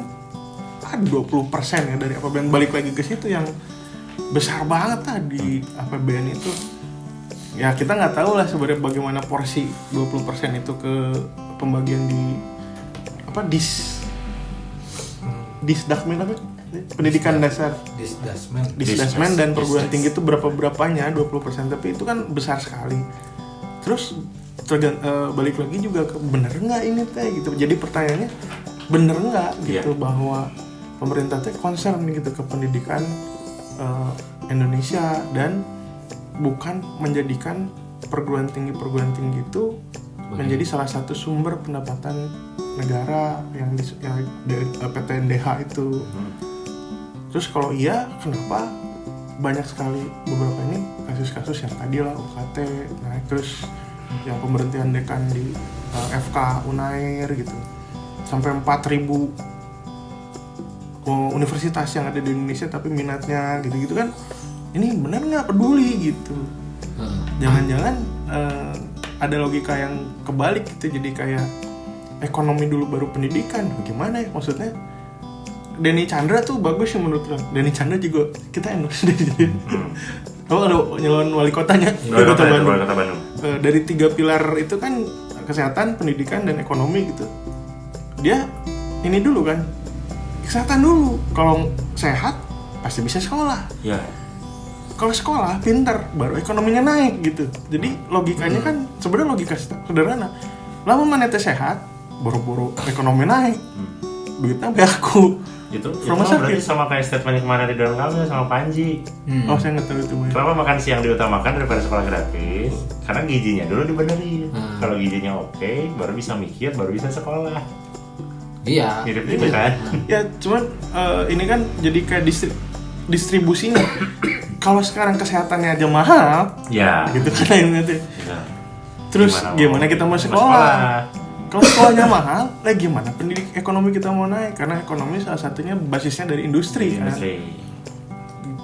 ada 20% ya dari APBN, balik lagi ke situ yang besar banget lah di APBN itu. Ya kita nggak tahu lah sebenarnya bagaimana porsi 20% itu ke pembagian di apa Disdakmen apa? Pendidikan dasar, Disdasmen dan perguruan tinggi itu berapanya 20%, tapi itu kan besar sekali. Terus balik lagi juga ke bener nggak ini teh gitu. Jadi pertanyaannya bener nggak gitu bahwa pemerintah teh concern gitu ke pendidikan Indonesia dan bukan menjadikan perguruan tinggi itu menjadi salah satu sumber pendapatan negara yang dari PTNDH itu. Terus kalau iya, kenapa banyak sekali beberapa ini kasus-kasus yang tadi lah UKT, nah terus yang pemberhentian dekan di FK Unair gitu, sampai 4.000 universitas yang ada di Indonesia tapi minatnya gitu-gitu kan, ini benar nggak peduli gitu. Jangan-jangan ada logika yang kebalik gitu, jadi kayak ekonomi dulu baru pendidikan, bagaimana ya maksudnya? Denny Chandra tuh bagus ya menurut lo. Denny Chandra juga kita endorse dia. Oh ada nyalon wali kotanya di Kota Bandung. Dari 3 pilar itu kan kesehatan, pendidikan, dan ekonomi gitu. Dia ini dulu kan, kesehatan dulu. Kalau sehat pasti bisa sekolah. Ya. Kalau sekolah pintar baru ekonominya naik gitu. Jadi logikanya kan sebenarnya logika sederhana. Lama mana teh sehat, boro-boro ekonomi naik. Duitnya aku. Itu Rumah sakit. berarti sama kayak statement yang kemana di dalam kamu sama Panji. Oh saya nggak tahu itu. Kenapa makan siang diutamakan daripada sekolah gratis? Karena gizinya dulu dibenerin. Kalau gizinya oke, baru bisa mikir, baru bisa sekolah. Iya. Mirip itu kan? Ya cuman ini kan jadi kayak distribusinya. Kalau sekarang kesehatannya aja mahal, Ya. gitu kan akhirnya tuh. Ya. Terus gimana kita mau sekolah? Kalau sekolahnya mahal, gimana ekonomi kita mau naik? Karena ekonomi salah satunya basisnya dari industri kan.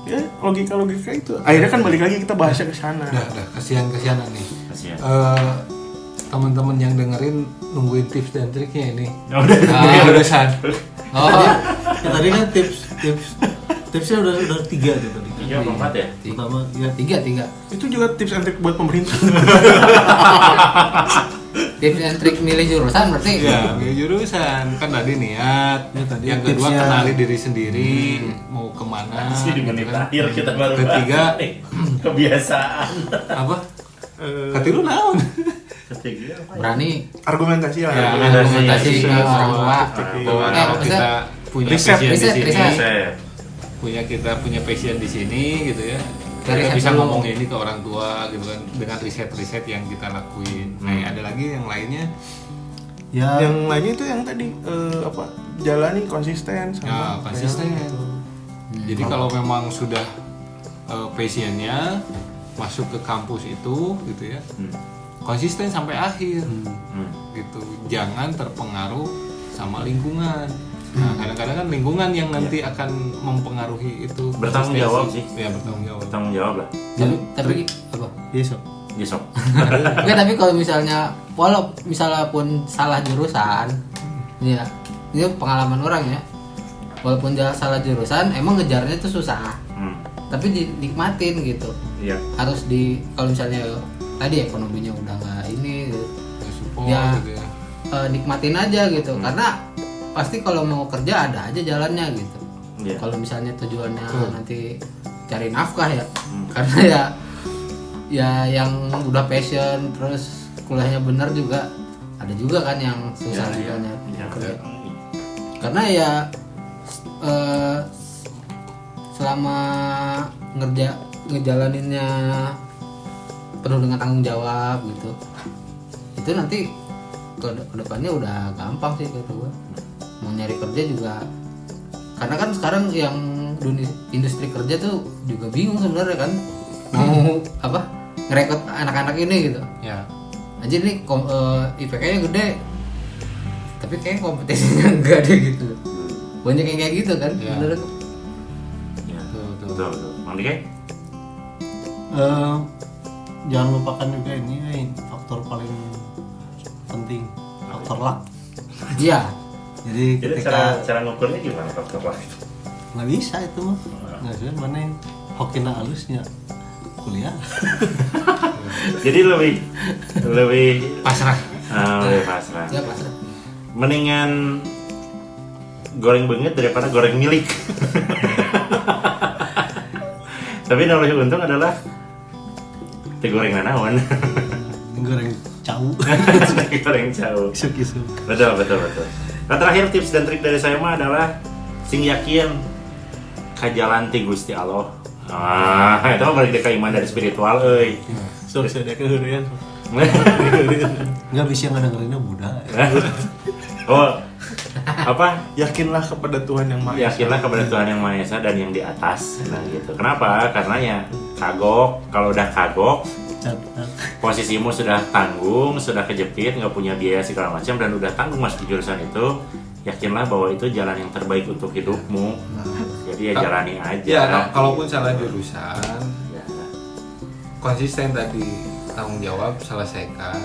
Ya logika itu. Akhirnya kan balik lagi kita bahasnya ke sana. Udah kasihan-kasihanan nih. Kasihan. Teman-teman yang dengerin nungguin tips dan triknya ini. Ya udah. Urusan. Oh, Ya, tadi kan tips Tipsnya udah 3 tuh tadi. 3 apa 4 ya? Pertama ya Tiga. Itu juga tips and trick buat pemerintah. Tips and trik milih jurusan berarti. Ya, milih jurusan kan tadi niat. Ya, tadi yang kedua tipsnya. kenali diri sendiri, mau kemana. Masih di menit gitu kan. akhir kita baru Ketiga. bahas nih. Kebiasaan. Apa? Katilu naon? Ketiga apa? Berani Argumentasi lah. Ya, argumentasi ke Iya, orang tua. Bahwa kalau kita punya Riset, passion di sini, Riset. kita punya passion di sini gitu ya. Dari Kita riset bisa dulu. ngomong ini ke orang tua gitu kan dengan riset-riset yang kita lakuin. Nah, ada lagi yang lainnya ya Yang lainnya itu yang tadi apa? Jalani konsisten sama ya konsisten. Jadi kalau memang sudah passionnya masuk ke kampus itu gitu ya, konsisten sampai akhir gitu. Jangan terpengaruh sama lingkungan. Nah, kadang-kadang kan lingkungan yang nanti akan mempengaruhi itu. Bertanggung konsistensi. jawab sih. Ya, bertanggung jawab. Bertanggung jawab lah. tapi apa? besok. Ya sok. Enggak, tapi kalau misalnya misalnya pun salah jurusan, ya ini pengalaman orang ya. Walaupun dia salah jurusan, emang ngejarnya itu susah. Tapi dinikmatin gitu. Iya. Harus kalau misalnya tadi ekonominya udah nggak ini, gitu. Ya, support Ya. gitu ya. Nikmatin aja gitu. Karena pasti kalau mau kerja ada aja jalannya gitu. Iya. Kalau misalnya tujuannya nanti cari nafkah ya, karena ya yang udah passion terus kuliahnya bener juga ada juga kan yang susah Iya, misalnya. iya. Karena ya selama ngejalaninnya penuh dengan tanggung jawab gitu, itu nanti kedepannya udah gampang sih kata gue. Mau nyari kerja juga, karena kan sekarang yang industri kerja tuh juga bingung sebenarnya kan, mau apa ngerekrut anak-anak ini gitu. Ya. Aja nih IPK-nya gede, tapi kayak kompetisinya enggak deh gitu. Banyak yang kayak gitu kan, Ya. bener. Ya. Betul. Betul. Mang Dike? Jangan lupakan juga ini faktor paling penting, faktor luck. Iya. Jadi Jadi ketika cara ngukurnya gimana faktor lah itu? nggak bisa itu mah nggak bisa mana yang hokina halusnya kuliah. Jadi lebih Pasrah. lebih pasrah. Ya pasrah. Mendingan goreng banget daripada goreng milik. Tapi yang lebih untung adalah goreng nanawan. Goreng cau. Goreng jauh. Isuk-isuk. Betul. Nah, terakhir tips dan trik dari saya mah adalah sing yakin kajalan ti Gusti Allah. Itu mah balik ke iman dari spiritual euy. So saya ada kehurian. Nggak bisa ngedengerinnya Buddha. Oh, apa? Yakinlah kepada Tuhan yang Maha Esa. Yakinlah kepada Tuhan yang Maha Esa dan yang di atas. Nah gitu. Kenapa? Karena ya kagok. Kalau udah kagok, Catat. posisimu sudah tanggung, sudah kejepit, nggak punya biaya segala macam dan udah tanggung masuk di jurusan itu, yakinlah bahwa itu jalan yang terbaik untuk hidupmu. Jadi ya jalani aja. Ya, kalaupun salah jurusan, Ya. konsisten tadi tanggung jawab selesaikan.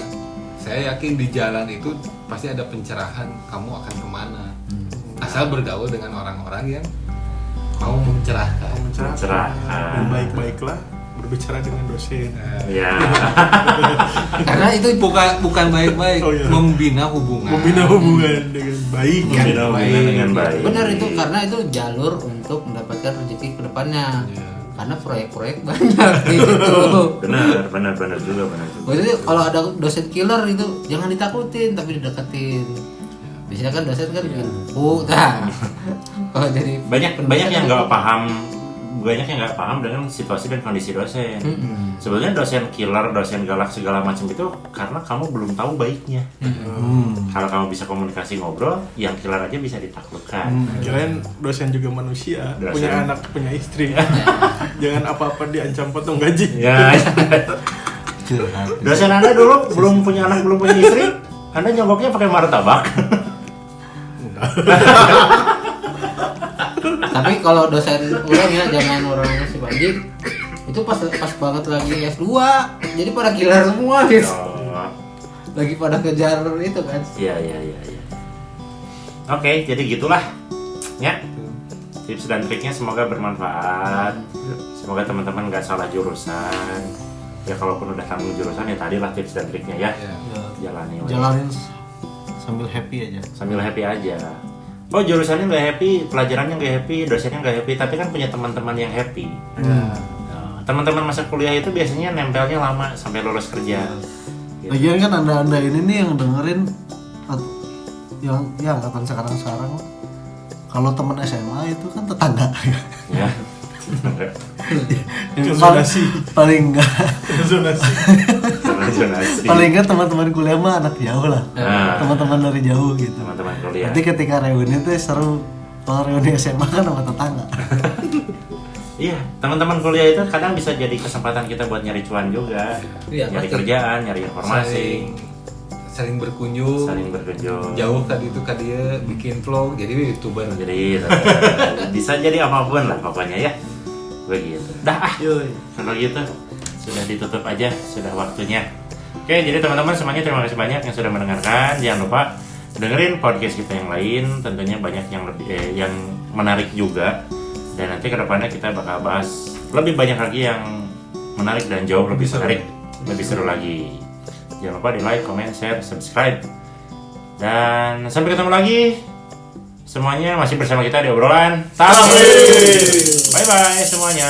Saya yakin di jalan itu pasti ada pencerahan kamu akan kemana. Asal bergaul dengan orang-orang yang mau mencerahkan. Mencerahkan. Baik-baiklah berbicara dengan dosen. Ya. Karena itu Bukan baik-baik, Oh, iya. membina hubungan. Membina hubungan dengan baik. Membina hubungan dengan baik. benar itu, karena itu jalur untuk mendapatkan rezeki ke depannya. Ya. Karena proyek-proyek banyak gitu. Benar juga. Maksudnya kalau ada dosen killer itu jangan ditakutin tapi dideketin. Biasanya kan dosen kan bikin buku, kalau jadi Banyak yang nggak paham, dengan situasi dan kondisi dosen. Sebenarnya dosen killer, dosen galak segala macam itu karena kamu belum tahu baiknya. Kalau kamu bisa komunikasi ngobrol, yang killer aja bisa ditaklukkan. Kirain dosen juga manusia, Dosen. punya anak, punya istri. Jangan apa-apa diancam potong gaji. Ya. Curhat. Dosen Anda dulu belum punya anak, belum punya istri, Anda nyogoknya pakai martabak. tapi kalau dosen orang ya zaman orang si Banjir itu pas banget lagi S2 jadi pada killer semua gitu. Oh. Lagi pada kejar itu kan. Iya. Oke, jadi gitulah. Ya. Tips dan triknya semoga bermanfaat. Semoga teman-teman nggak salah jurusan. Ya kalaupun udah tanggung jurusan ya tadi lah tips dan triknya ya. Jalani. Jalanin sambil happy aja. Sambil happy aja. Oh jurusannya nggak happy, pelajarannya nggak happy, dosennya nggak happy, tapi kan punya teman-teman yang happy. Nah, teman-teman masa kuliah itu biasanya nempelnya lama sampai lulus kerja. Gitu. Lagian kan anda ini nih yang dengerin yang angkatan sekarang kalau teman SMA itu kan tetangga. Ya. paling enggak zonasi. paling enggak teman-teman kuliah mah anak jauh lah. Nah. Teman-teman dari jauh gitu. Teman-teman kuliah. Nanti ketika reuni tuh seru. Kalau reuni SMA kan sama tetangga. Iya, teman-teman kuliah itu kadang bisa jadi kesempatan kita buat nyari cuan juga. Iya, nyari pasti. kerjaan, nyari informasi, saling berkunjung. Jauh tadi itu dia bikin vlog jadi YouTuber. Jadi bisa jadi apapun lah pokoknya ya. Begitu. Dah kalau gitu sudah ditutup aja, sudah waktunya. Oke, jadi teman-teman semuanya terima kasih banyak yang sudah mendengarkan. Jangan lupa dengerin podcast kita yang lain, tentunya banyak yang lebih yang menarik juga. Dan nanti kedepannya kita bakal bahas lebih banyak lagi yang menarik dan jauh lebih menarik, lebih seru lagi. Jangan lupa di like, comment, share, subscribe. Dan sampai ketemu lagi. Semuanya masih bersama kita di obrolan. Bye bye semuanya.